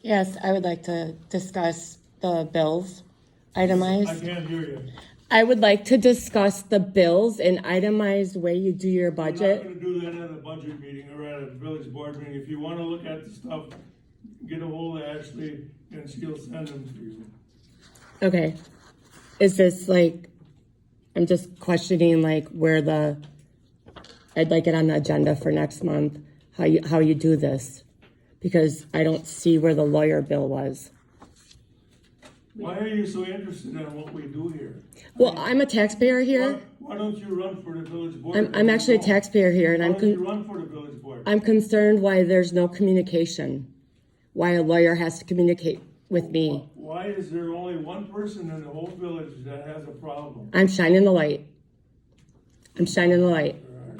Yes, I would like to discuss the bills I itemized. can't hear you. I would like to discuss the bills in itemized way you do your We're not budget. gonna do that at a budget meeting or at a village board meeting. If you wanna look at the stuff, get a hold of Ashley and she'll send them to you. Okay. Is this like, I'm just questioning like I'd like it on the agenda for next month, how you do this. Because I don't see where the lawyer bill was. Why are you so interested in what we do here? Well, I'm a taxpayer here. Why don't you run for the village board? I'm actually a taxpayer here and Why don't you run for the village board? I'm concerned why there's no communication. Why a lawyer has to communicate with me. Why is there only one person in the whole village that has a problem? I'm shining the light. I'm shining the light.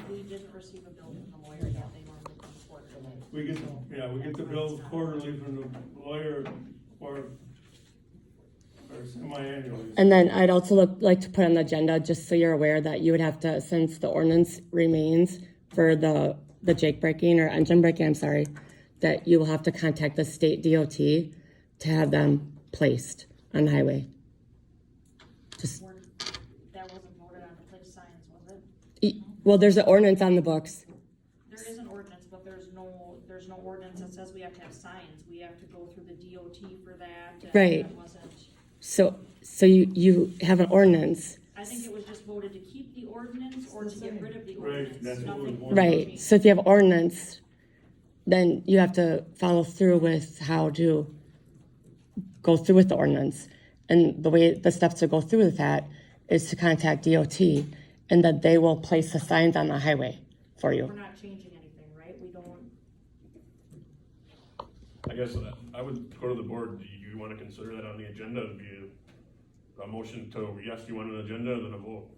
We didn't receive a bill from the lawyer yet, they normally come quarterly. We get the bills quarterly from the lawyer or semi-annually. And then I'd also like to put on the agenda, just so you're aware, that you would have to, since the ordinance remains for the jake braking or engine braking, I'm sorry, that you will have to contact the state DOT to have them placed on the highway. Just, That wasn't voted on to place signs, was it? well, there's an ordinance on the books. There is an ordinance, but there's no ordinance that says we have to have signs, we have to go through the DOT for that. And Right. that wasn't, So you have an ordinance. I think it was just voted to keep the ordinance or to get rid of the Right, ordinance. that's what Nothing was voted. Right, so if you have ordinance, then you have to follow through with how to go through with the ordinance. And the steps to go through with that is to contact DOT, and that they will place the signs on the highway for We're you. not changing anything, right? We don't, I guess I would go to the board, do you wanna consider that on the agenda, it'd be a motion to, yes, you want an agenda, then a vote?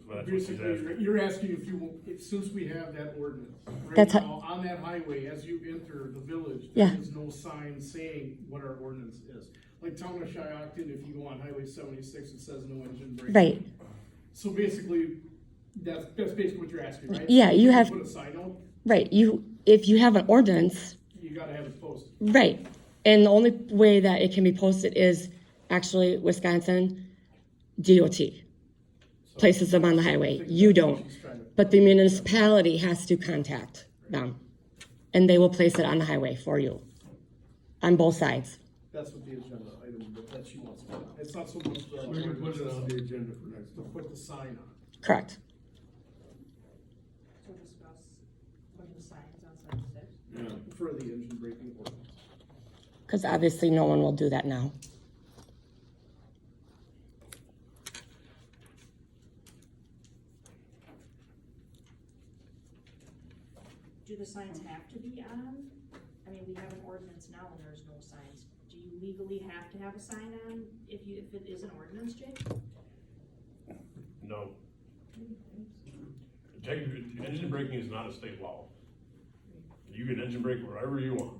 That's what she's Basically, asking. you're asking since we have that ordinance, right That's now, on that highway, as you enter the village, Yeah. there is no sign saying what our ordinance is. Like town of Shiocton, if you go on Highway 76, it says no engine braking. Right, So basically, that's basically what you're asking, right? Yeah, you have- Put a sign out, right, if you have an ordinance, you gotta have it posted. right, and the only way that it can be posted is actually Wisconsin DOT places them on the highway, you don't. But the municipality has to contact them, and they will place it on the highway for you, on both sides. That's what the agenda item, that she wants to put on. It's not so much the. We can put it on the agenda for next To month. put the sign on. Correct. so discuss putting the signs on sign six. Yeah. For the engine braking ordinance. Because obviously no one will do that now. Do the signs have to be on? I mean, we have an ordinance now and there's no signs. Do you legally have to have a sign on if it is an ordinance, Jake? No. Engine braking is not a state law. You can engine brake wherever you want.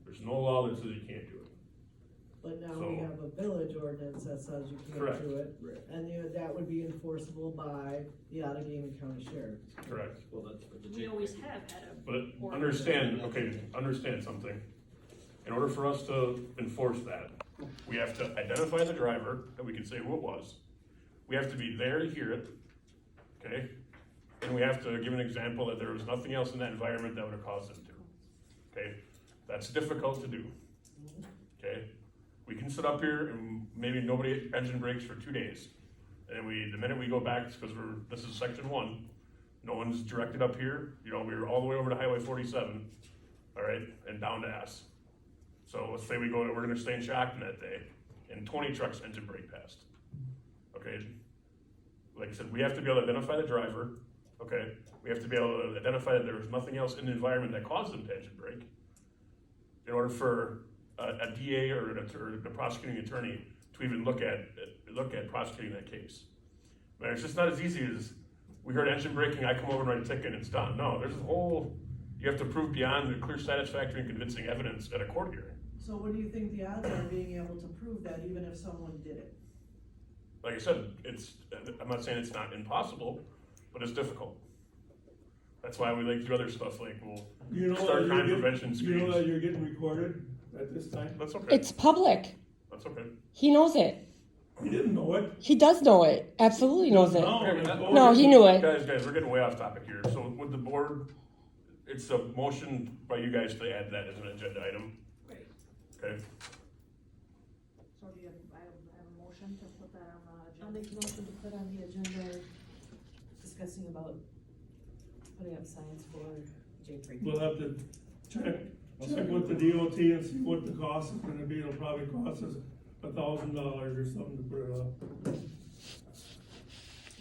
There's no law that says you can't do it. But now So- we have a village ordinance that says you can't Correct. do it, and that would be enforceable by the Allegheny County Sheriff. Correct. We always have had a. But ordinance. understand something. In order for us to enforce that, we have to identify the driver, that we can say who it was. We have to be there to hear it, okay? And we have to give an example that there was nothing else in that environment that would have caused them to, okay? That's difficult to do, okay? We can sit up here and maybe nobody engine brakes for 2 days. And the minute we go back, because this is section 1, no one's directed up here, we were all the way over to Highway 47, all right, and down to S. So let's say we're gonna stay in Shockton that day, and 20 trucks engine brake past, okay? Like I said, we have to be able to identify the driver, okay? We have to be able to identify that there was nothing else in the environment that caused them to engine brake. In order for a DA or a prosecuting attorney to even look at prosecuting that case. But it's just not as easy as, we heard engine braking, I come over and write a ticket and it's done. No, there's a whole, you have to prove beyond the clear, satisfactory, and convincing evidence at a court hearing. So what do you think the odds are of being able to prove that even if someone did it? Like I said, I'm not saying it's not impossible, but it's difficult. That's why we like to do other stuff, like we'll You know start that crime you're prevention getting, you know screens. that you're getting recorded? at this time. That's okay, It's public. that's okay. He knows it. He didn't know it. He does know it. Absolutely knows it. No, No, he knew it. Guys, we're getting way off topic here, so with the board, it's a motion by you guys to add that as an agenda item, Right. okay? So do you have, I have a motion to put that on the I'll agenda? make a motion to put on the agenda discussing about putting up signs for J Creek. We'll have to check with the DOT and see what the cost is gonna be. It'll probably cost us $1,000 or something to put it up.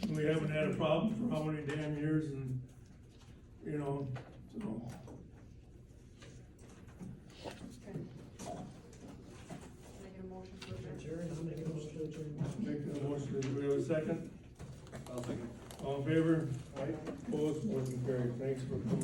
And we haven't had a problem for how many damn years and, you know, so. Make a motion to adjourn. Adjourn, I'll make a motion to adjourn. Making a motion, do we have a second? I'll second. All in favor? Opposed, motion carried. Thanks for coming.